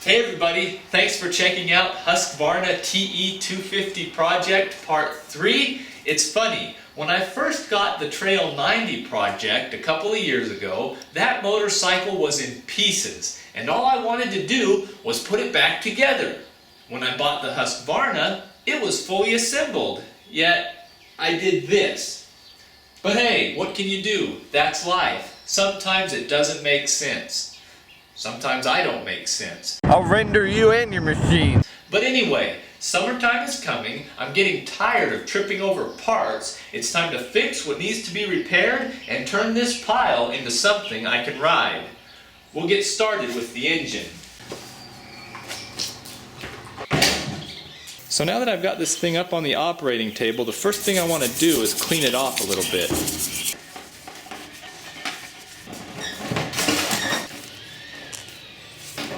Hey everybody, thanks for checking out Husqvarna TE250 project part 3. It's funny, when I first got the Trail 90 project a couple of years ago, that motorcycle was in pieces and all I wanted to do was put it back together. When I bought the Husqvarna, it was fully assembled, yet I did this. But hey, what can you do? That's life. Sometimes it doesn't make sense. Sometimes I don't make sense. I'll render you and your machine. But anyway, summertime is coming. I'm getting tired of tripping over parts. It's time to fix what needs to be repaired and turn this pile into something I can ride. We'll get started with the engine. So now that I've got this thing up on the operating table, the first thing I want to do is clean it off a little bit.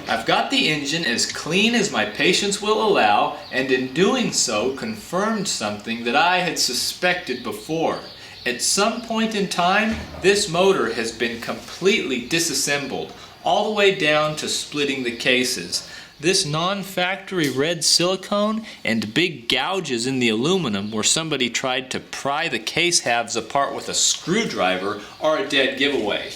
I've got the engine as clean as my patience will allow, and in doing so confirmed something that I had suspected before. At some point in time, this motor has been completely disassembled, all the way down to splitting the cases. This non-factory red silicone and big gouges in the aluminum where somebody tried to pry the case halves apart with a screwdriver are a dead giveaway.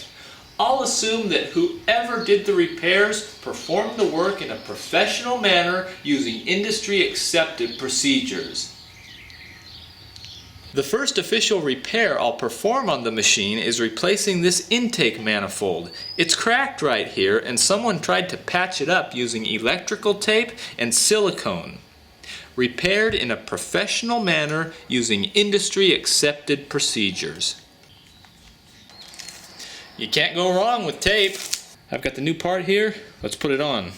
I'll assume that whoever did the repairs performed the work in a professional manner using industry-accepted procedures. The first official repair I'll perform on the machine is replacing this intake manifold. It's cracked right here and someone tried to patch it up using electrical tape and silicone. Repaired in a professional manner using industry-accepted procedures. You can't go wrong with tape. I've got the new part here. Let's put it on.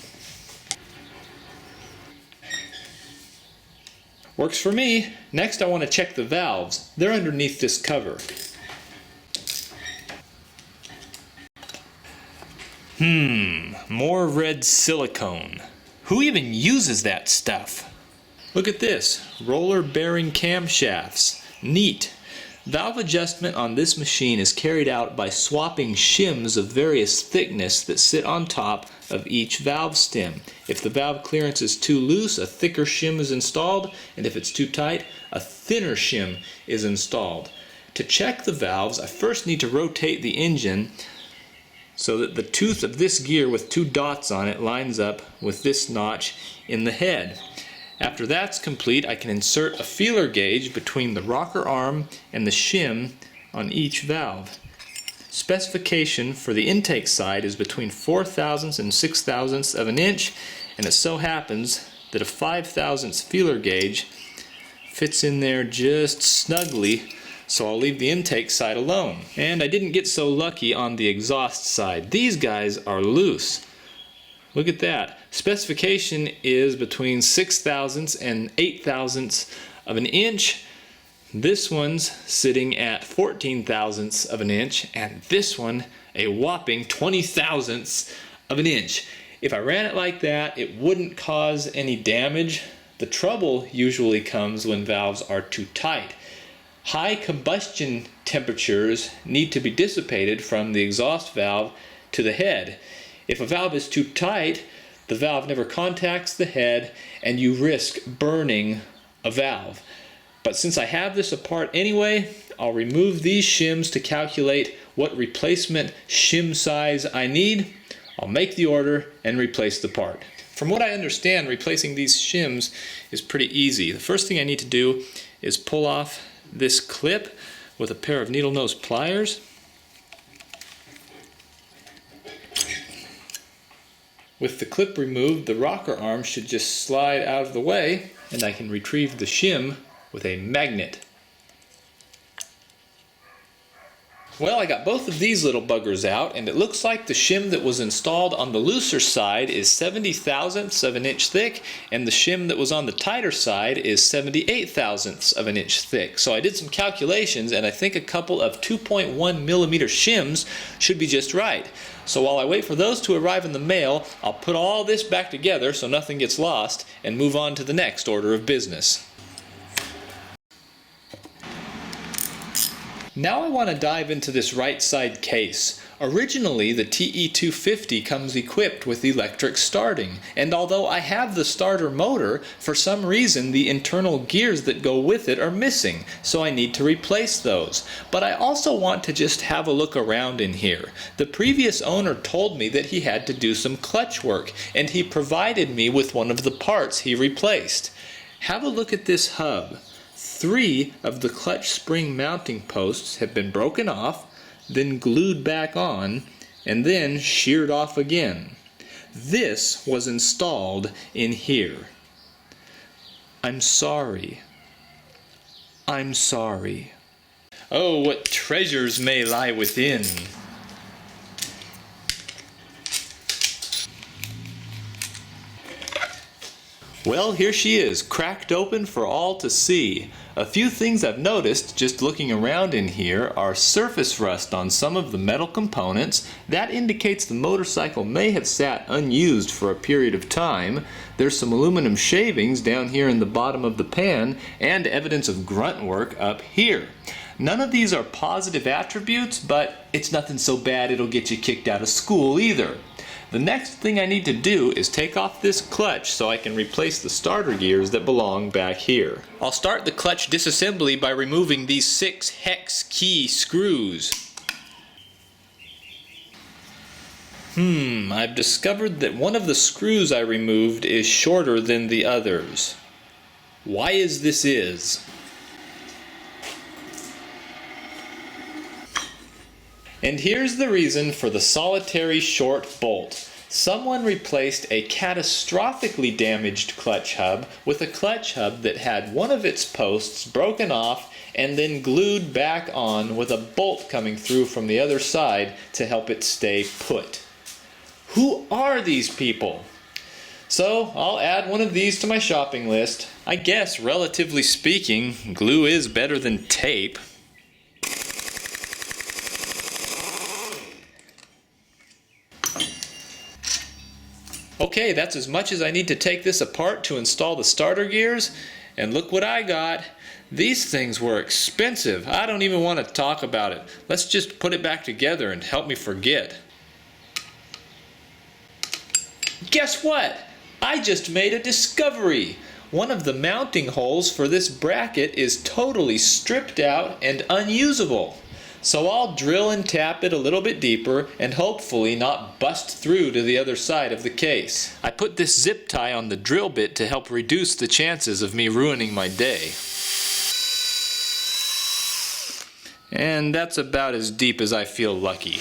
Works for me. Next I want to check the valves. They're underneath this cover. More red silicone. Who even uses that stuff? Look at this. Roller bearing camshafts. Neat. Valve adjustment on this machine is carried out by swapping shims of various thickness that sit on top of each valve stem. If the valve clearance is too loose, a thicker shim is installed, and if it's too tight, a thinner shim is installed. To check the valves, I first need to rotate the engine so that the tooth of this gear with two dots on it lines up with this notch in the head. After that's complete, I can insert a feeler gauge between the rocker arm and the shim on each valve. Specification for the intake side is between 4/1000 and 6/1000 of an inch, and it so happens that a 5/1000 feeler gauge fits in there just snugly, so I'll leave the intake side alone. And I didn't get so lucky on the exhaust side. These guys are loose. Look at that. Specification is between 6/1000 and 8/1000 of an inch. This one's sitting at 14/1000 of an inch, and this one a whopping 20/1000 of an inch. If I ran it like that, it wouldn't cause any damage. The trouble usually comes when valves are too tight. High combustion temperatures need to be dissipated from the exhaust valve to the head. If a valve is too tight, the valve never contacts the head and you risk burning a valve. But since I have this apart anyway, I'll remove these shims to calculate what replacement shim size I need. I'll make the order and replace the part. From what I understand, replacing these shims is pretty easy. The first thing I need to do is pull off this clip with a pair of needle nose pliers. With the clip removed, the rocker arm should just slide out of the way, and I can retrieve the shim with a magnet. Well, I got both of these little buggers out, and it looks like the shim that was installed on the looser side is 70/1000 of an inch thick, and the shim that was on the tighter side is 78/1000 of an inch thick. So I did some calculations, and I think a couple of 2.1 millimeter shims should be just right. So while I wait for those to arrive in the mail, I'll put all this back together so nothing gets lost and move on to the next order of business. Now I want to dive into this right side case. Originally, the TE250 comes equipped with electric starting, and although I have the starter motor, for some reason the internal gears that go with it are missing, so I need to replace those. But I also want to just have a look around in here. The previous owner told me that he had to do some clutch work, and he provided me with one of the parts he replaced. Have a look at this hub. 3 of the clutch spring mounting posts have been broken off, then glued back on, and then sheared off again. This was installed in here. I'm sorry. I'm sorry. Oh, what treasures may lie within. Well, here she is, cracked open for all to see. A few things I've noticed just looking around in here are surface rust on some of the metal components. That indicates the motorcycle may have sat unused for a period of time. There's some aluminum shavings down here in the bottom of the pan, and evidence of grunt work up here. None of these are positive attributes, but it's nothing so bad it'll get you kicked out of school either. The next thing I need to do is take off this clutch so I can replace the starter gears that belong back here. I'll start the clutch disassembly by removing these 6 hex key screws. I've discovered that one of the screws I removed is shorter than the others. Why is this? And here's the reason for the solitary short bolt. Someone replaced a catastrophically damaged clutch hub with a clutch hub that had one of its posts broken off and then glued back on with a bolt coming through from the other side to help it stay put. Who are these people? So I'll add one of these to my shopping list. I guess, relatively speaking, glue is better than tape. Okay, that's as much as I need to take this apart to install the starter gears, and look what I got. These things were expensive. I don't even want to talk about it. Let's just put it back together and help me forget. Guess what? I just made a discovery. One of the mounting holes for this bracket is totally stripped out and unusable. So I'll drill and tap it a little bit deeper and hopefully not bust through to the other side of the case. I put this zip tie on the drill bit to help reduce the chances of me ruining my day. And that's about as deep as I feel lucky.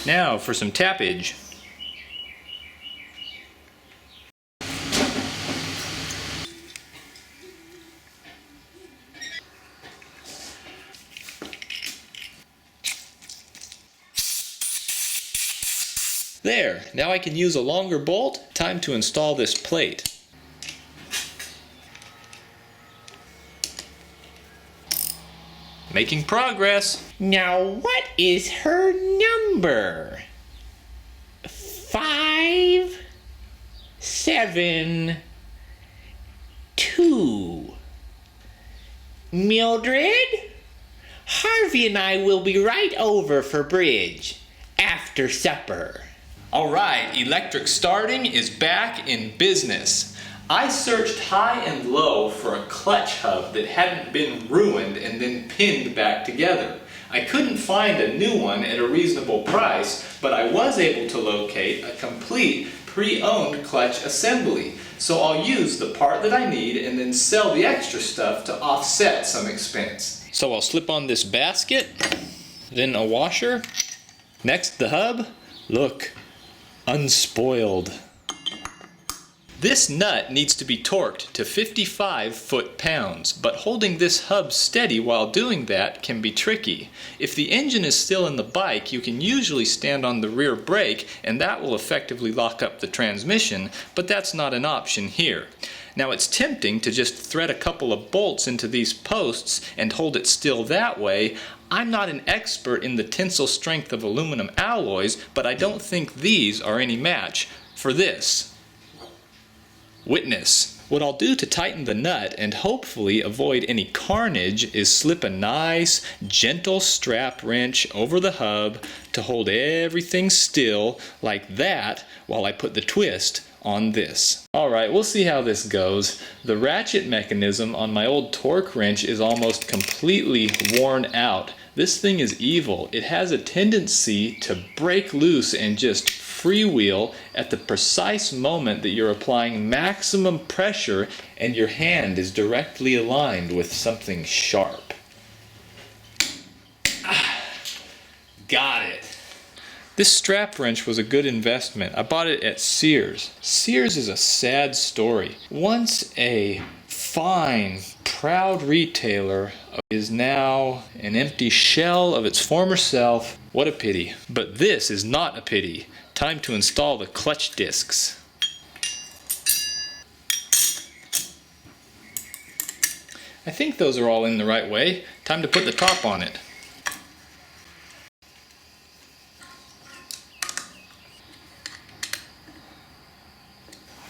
Now for some tappage. There, now I can use a longer bolt. Time to install this plate. Making progress. Now what is her number? 5, 7, 2. Mildred? Harvey and I will be right over for bridge after supper. Alright, electric starting is back in business. I searched high and low for a clutch hub that hadn't been ruined and then pinned back together. I couldn't find a new one at a reasonable price, but I was able to locate a complete pre-owned clutch assembly. So I'll use the part that I need and then sell the extra stuff to offset some expense. So I'll slip on this basket, then a washer, next the hub. Look. Unspoiled. This nut needs to be torqued to 55 foot-pounds, but holding this hub steady while doing that can be tricky. If the engine is still in the bike, you can usually stand on the rear brake and that will effectively lock up the transmission, but that's not an option here. Now it's tempting to just thread a couple of bolts into these posts and hold it still that way. I'm not an expert in the tensile strength of aluminum alloys, but I don't think these are any match for this. Witness What I'll do to tighten the nut and hopefully avoid any carnage is slip a nice, gentle strap wrench over the hub to hold everything still like that while I put the twist on this. Alright, we'll see how this goes. The ratchet mechanism on my old torque wrench is almost completely worn out. This thing is evil. It has a tendency to break loose and just freewheel at the precise moment that you're applying maximum pressure and your hand is directly aligned with something sharp. Got it. This strap wrench was a good investment. I bought it at Sears. Sears is a sad story. Once a fine, proud retailer is now an empty shell of its former self. What a pity. But this is not a pity. Time to install the clutch discs. I think those are all in the right way. Time to put the top on it.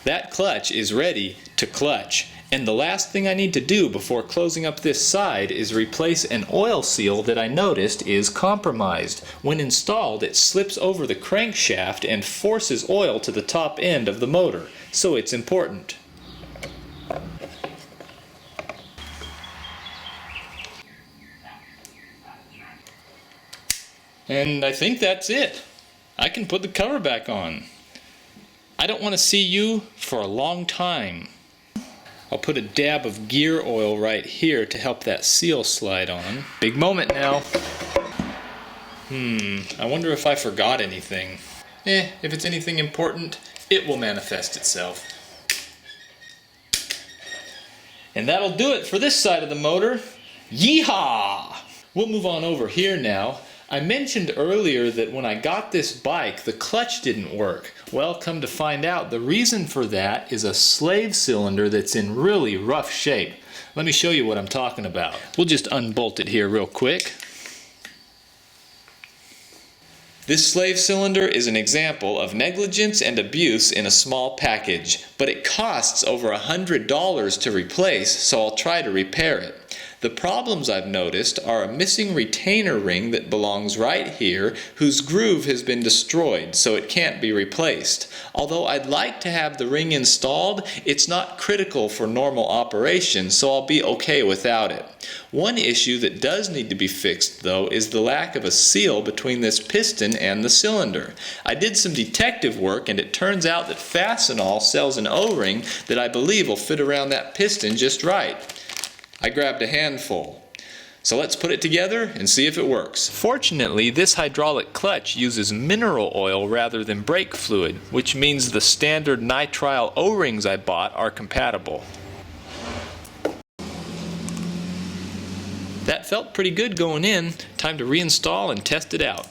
That clutch is ready to clutch. And the last thing I need to do before closing up this side is replace an oil seal that I noticed is compromised. When installed, it slips over the crankshaft and forces oil to the top end of the motor, so it's important. And I think that's it. I can put the cover back on. I don't want to see you for a long time. I'll put a dab of gear oil right here to help that seal slide on. Big moment now. I wonder if I forgot anything. If it's anything important, it will manifest itself. And that'll do it for this side of the motor. Yeehaw! We'll move on over here now. I mentioned earlier that when I got this bike, the clutch didn't work. Well, come to find out, the reason for that is a slave cylinder that's in really rough shape. Let me show you what I'm talking about. We'll just unbolt it here real quick. This slave cylinder is an example of negligence and abuse in a small package, but it costs over $100 to replace, so I'll try to repair it. The problems I've noticed are a missing retainer ring that belongs right here, whose groove has been destroyed, so it can't be replaced. Although I'd like to have the ring installed, it's not critical for normal operation, so I'll be okay without it. One issue that does need to be fixed, though, is the lack of a seal between this piston and the cylinder. I did some detective work, and it turns out that Fastenal sells an O-ring that I believe will fit around that piston just right. I grabbed a handful. So let's put it together and see if it works. Fortunately, this hydraulic clutch uses mineral oil rather than brake fluid, which means the standard nitrile O-rings I bought are compatible. That felt pretty good going in. Time to reinstall and test it out.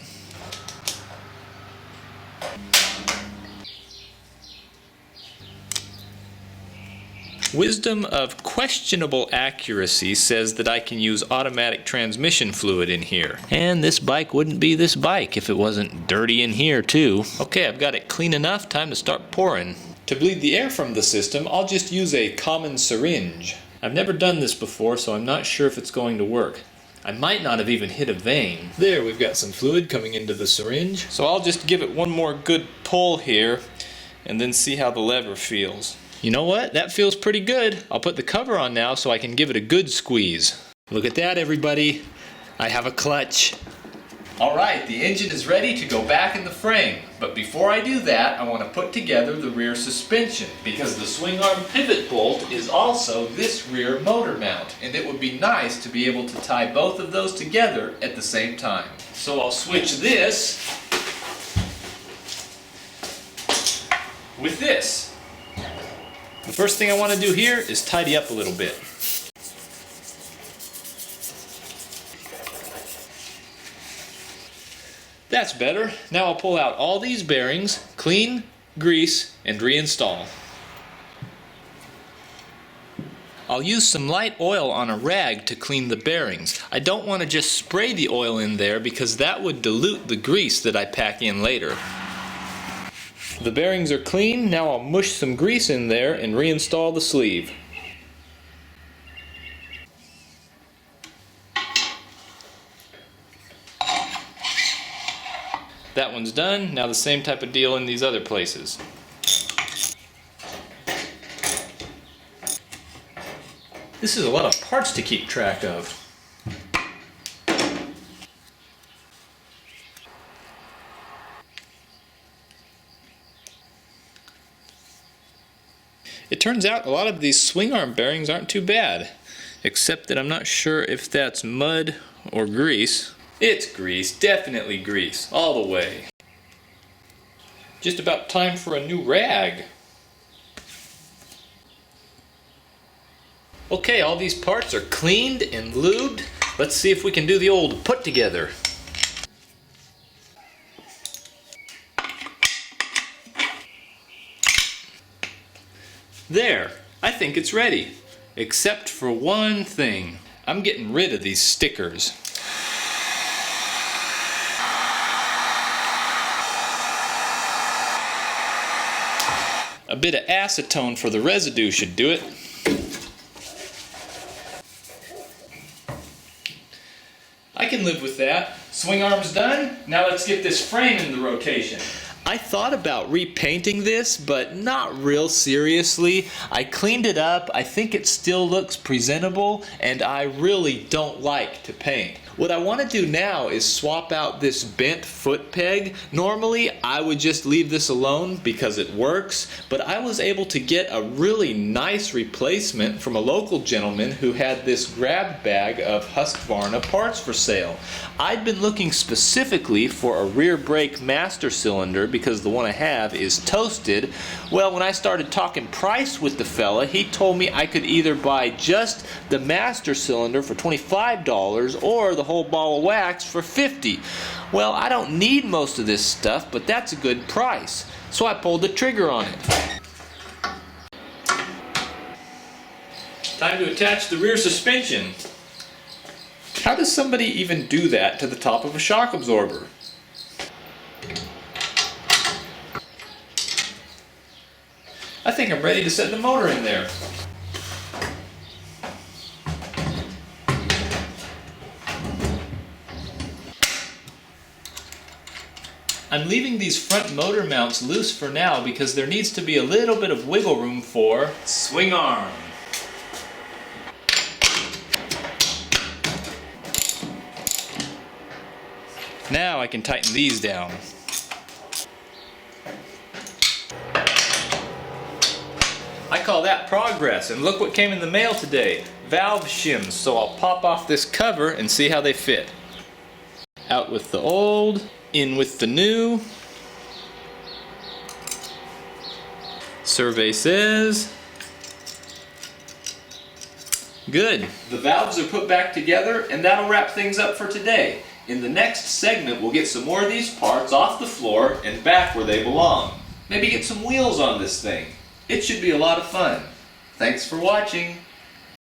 Wisdom of questionable accuracy says that I can use automatic transmission fluid in here. And this bike wouldn't be this bike if it wasn't dirty in here too. Okay, I've got it clean enough, time to start pouring. To bleed the air from the system, I'll just use a common syringe. I've never done this before, so I'm not sure if it's going to work. I might not have even hit a vein. There, we've got some fluid coming into the syringe. So I'll just give it one more good pull here, and then see how the lever feels. You know what? That feels pretty good. I'll put the cover on now so I can give it a good squeeze. Look at that, everybody. I have a clutch. Alright, the engine is ready to go back in the frame. But before I do that, I want to put together the rear suspension, because the swing arm pivot bolt is also this rear motor mount, and it would be nice to be able to tie both of those together at the same time. So I'll switch this with this. The first thing I want to do here is tidy up a little bit. That's better. Now I'll pull out all these bearings, clean, grease, and reinstall. I'll use some light oil on a rag to clean the bearings. I don't want to just spray the oil in there because that would dilute the grease that I pack in later. The bearings are clean. Now I'll mush some grease in there and reinstall the sleeve. That one's done. Now the same type of deal in these other places. This is a lot of parts to keep track of. It turns out a lot of these swing arm bearings aren't too bad, except that I'm not sure if that's mud or grease. It's grease, definitely grease, all the way. Just about time for a new rag. Okay, all these parts are cleaned and lubed. Let's see if we can do the old put together. There, I think it's ready. Except for one thing. I'm getting rid of these stickers. A bit of acetone for the residue should do it. I can live with that. Swing arm's done. Now let's get this frame in the rotation. I thought about repainting this, but not real seriously. I cleaned it up. I think it still looks presentable, and I really don't like to paint. What I want to do now is swap out this bent foot peg. Normally, I would just leave this alone because it works, but I was able to get a really nice replacement from a local gentleman who had this grab bag of Husqvarna parts for sale. I'd been looking specifically for a rear brake master cylinder because the one I have is toasted. Well, when I started talking price with the fella, he told me I could either buy just the master cylinder for $25 or the whole ball of wax for $50. Well, I don't need most of this stuff, but that's a good price. So I pulled the trigger on it. Time to attach the rear suspension. How does somebody even do that to the top of a shock absorber? I think I'm ready to set the motor in there. I'm leaving these front motor mounts loose for now because there needs to be a little bit of wiggle room for swing arm. Now I can tighten these down. I call that progress, and look what came in the mail today. Valve shims, so I'll pop off this cover and see how they fit. Out with the old, in with the new. Survey says good. The valves are put back together, and that'll wrap things up for today. In the next segment, we'll get some more of these parts off the floor and back where they belong. Maybe get some wheels on this thing. It should be a lot of fun. Thanks for watching.